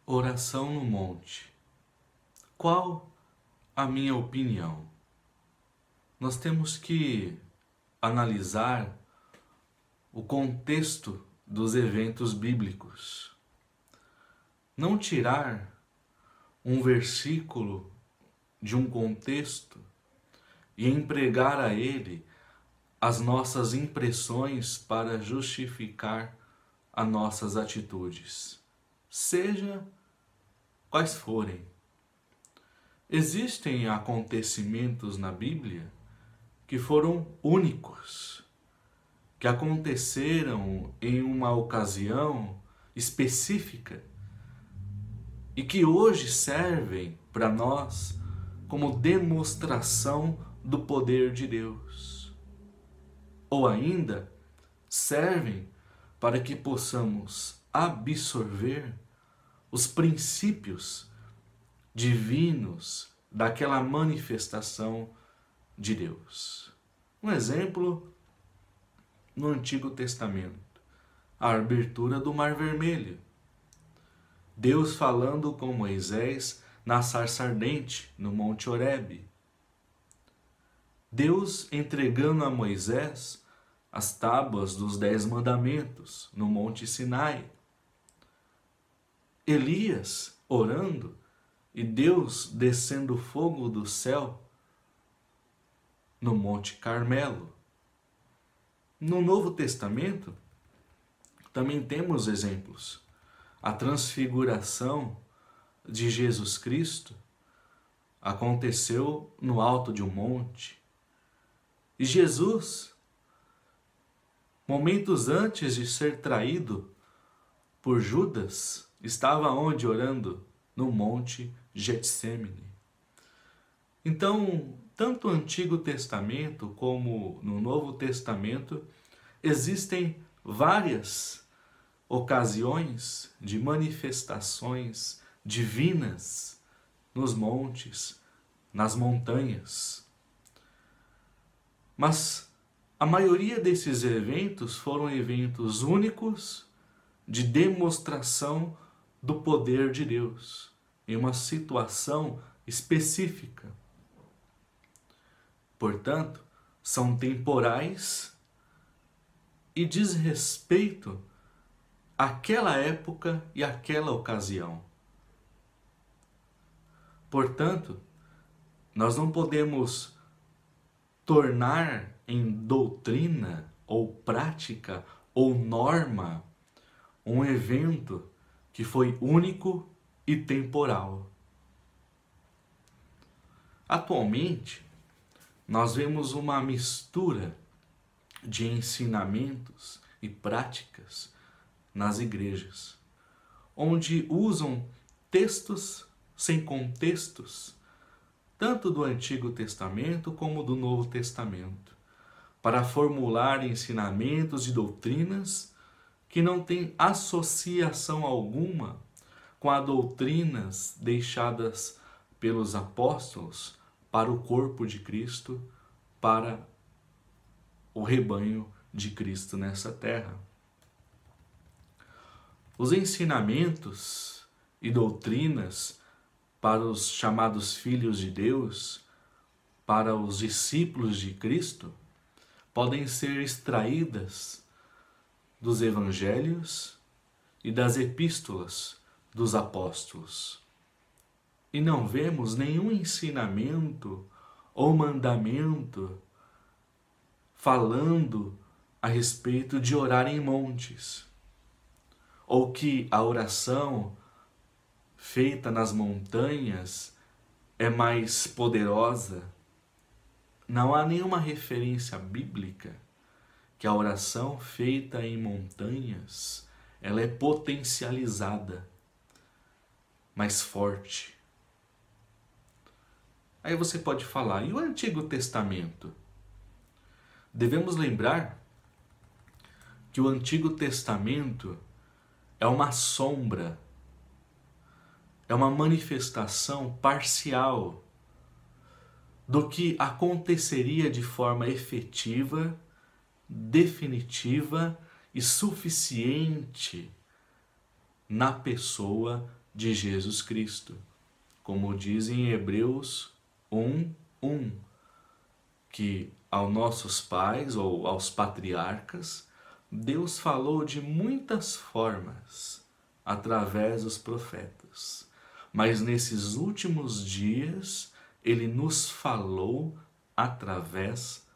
Oração no monte. Qual a minha opinião? Nós temos que analisar o contexto dos eventos bíblicos. Não tirar um versículo de um contexto e empregar a ele as nossas impressões para justificar as nossas atitudes, seja quais forem. Existem acontecimentos na Bíblia que foram únicos, que aconteceram em uma ocasião específica e que hoje servem para nós como demonstração do poder de Deus. Ou ainda, servem para que possamos absorver os princípios divinos daquela manifestação de Deus. Um exemplo no Antigo Testamento, a abertura do Mar Vermelho. Deus falando com Moisés na sarça ardente, no Monte Horebe. Deus entregando a Moisés as tábuas dos 10 mandamentos, no Monte Sinai. Elias orando e Deus descendo fogo do céu no Monte Carmelo. No Novo Testamento também temos exemplos. A transfiguração de Jesus Cristo aconteceu no alto de um monte. E Jesus, momentos antes de ser traído por Judas, estava onde orando? No Monte Getsêmani. Então, tanto no Antigo Testamento como no Novo Testamento, existem várias ocasiões de manifestações divinas nos montes, nas montanhas. Mas a maioria desses eventos foram eventos únicos de demonstração do poder de Deus em uma situação específica. Portanto, são temporais e diz respeito àquela época e àquela ocasião. Portanto, nós não podemos tornar em doutrina ou prática ou norma um evento que foi único e temporal. Atualmente, nós vemos uma mistura de ensinamentos e práticas nas igrejas, onde usam textos sem contextos, tanto do Antigo Testamento como do Novo Testamento, para formular ensinamentos e doutrinas que não têm associação alguma com as doutrinas deixadas pelos apóstolos para o corpo de Cristo, para o rebanho de Cristo nessa terra. Os ensinamentos e doutrinas para os chamados filhos de Deus, para os discípulos de Cristo, podem ser extraídas dos evangelhos e das epístolas dos apóstolos. E não vemos nenhum ensinamento ou mandamento falando a respeito de orar em montes, ou que a oração feita nas montanhas é mais poderosa. Não há nenhuma referência bíblica que a oração feita em montanhas, ela é potencializada, mais forte. Aí você pode falar, e o Antigo Testamento? Devemos lembrar que o Antigo Testamento é uma sombra, é uma manifestação parcial do que aconteceria de forma efetiva, definitiva e suficiente na pessoa de Jesus Cristo. Como diz em Hebreus 1:1, que aos nossos pais ou aos patriarcas, Deus falou de muitas formas através dos profetas. Mas nesses últimos dias, Ele nos falou através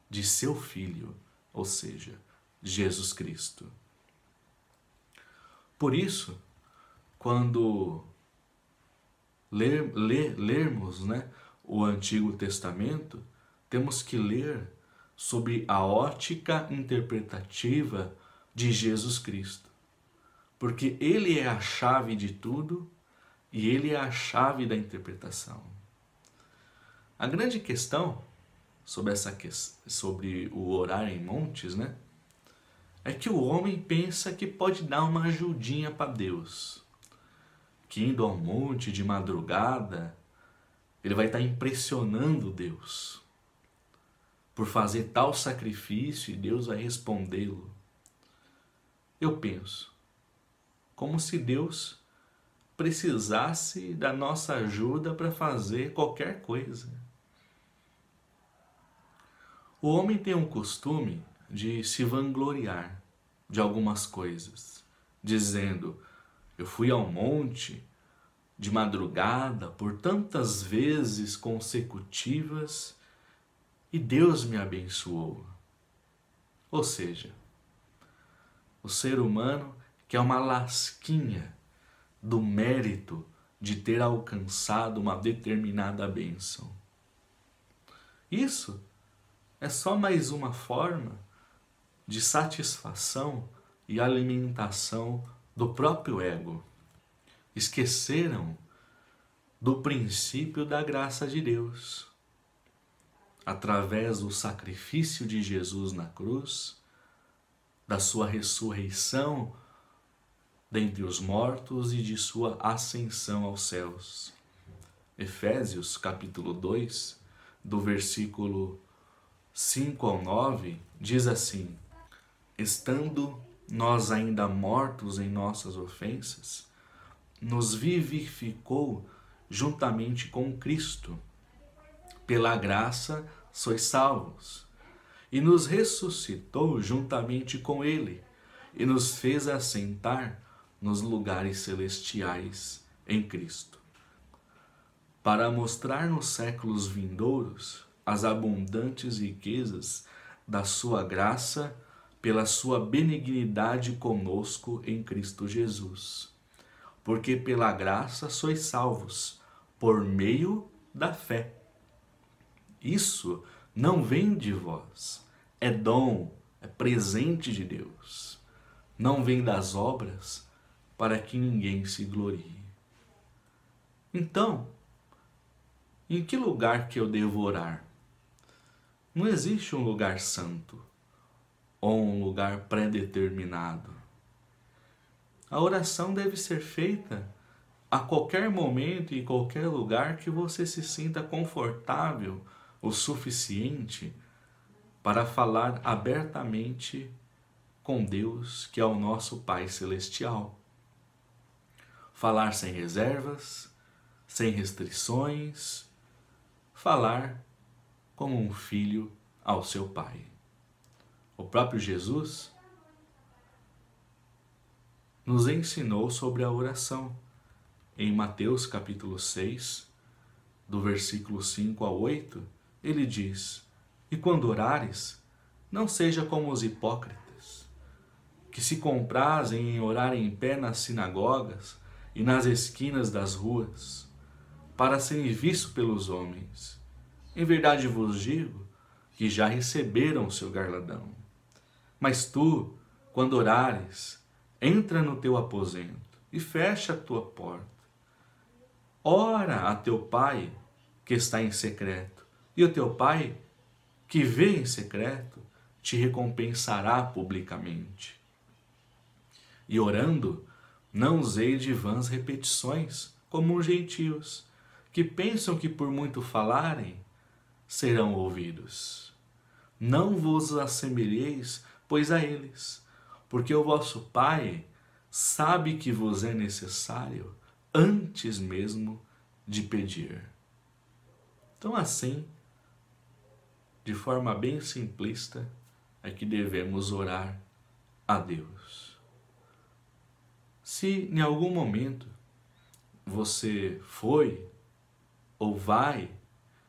de seu Filho, ou seja, Jesus Cristo. Por isso, quando lermos, o Antigo Testamento, temos que ler sob a ótica interpretativa de Jesus Cristo. Porque Ele é a chave de tudo e Ele é a chave da interpretação. A grande questão sobre o orar em montes, é que o homem pensa que pode dar uma ajudinha para Deus. Que indo ao monte de madrugada, ele vai estar impressionando Deus por fazer tal sacrifício e Deus vai respondê-lo. Eu penso, como se Deus precisasse da nossa ajuda para fazer qualquer coisa. O homem tem um costume de se vangloriar de algumas coisas, dizendo: eu fui ao monte de madrugada por tantas vezes consecutivas e Deus me abençoou. Ou seja, o ser humano quer uma lasquinha do mérito de ter alcançado uma determinada bênção. Isso é só mais uma forma de satisfação e alimentação do próprio ego. Esqueceram do princípio da graça de Deus. Através do sacrifício de Jesus na cruz, da sua ressurreição dentre os mortos e de sua ascensão aos céus. Efésios capítulo 2, do versículo 5 ao 9, diz assim: estando nós ainda mortos em nossas ofensas, nos vivificou juntamente com Cristo. Pela graça sois salvos. E nos ressuscitou juntamente com Ele, e nos fez assentar nos lugares celestiais em Cristo, para mostrar nos séculos vindouros as abundantes riquezas da sua graça pela sua benignidade conosco em Cristo Jesus. Porque pela graça sois salvos, por meio da fé. Isso não vem de vós, é dom, é presente de Deus. Não vem das obras, para que ninguém se glorie. Então, em que lugar que eu devo orar? Não existe um lugar santo ou um lugar pré-determinado. A oração deve ser feita a qualquer momento e em qualquer lugar que você se sinta confortável o suficiente para falar abertamente com Deus, que é o nosso Pai Celestial. Falar sem reservas, sem restrições, falar como um filho ao seu Pai. O próprio Jesus nos ensinou sobre a oração. Em Mateus capítulo 6, do versículo 5 a 8, ele diz: e quando orares, não seja como os hipócritas, que se comprazem em orar em pé nas sinagogas e nas esquinas das ruas, para serem vistos pelos homens. Em verdade vos digo que já receberam o seu galardão. Mas tu, quando orares, entra no teu aposento e fecha a tua porta. Ora a teu Pai que está em secreto, e o teu Pai que vê em secreto te recompensará publicamente. E orando, não usei de vãs repetições, como os gentios, que pensam que por muito falarem, serão ouvidos. Não vos assemelheis, pois, a eles, porque o vosso Pai sabe que vos é necessário antes mesmo de pedir. Então, assim, de forma bem simplista, é que devemos orar a Deus. Se em algum momento você foi ou vai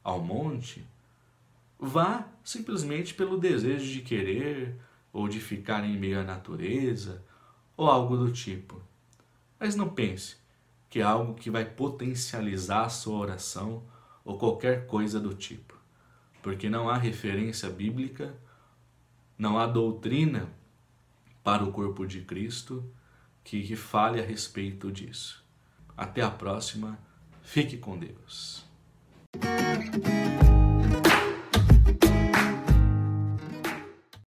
ao monte, vá simplesmente pelo desejo de querer ou de ficar em meio à natureza ou algo do tipo. Mas não pense que é algo que vai potencializar a sua oração ou qualquer coisa do tipo, porque não há referência bíblica, não há doutrina para o corpo de Cristo que fale a respeito disso. Até a próxima. Fique com Deus.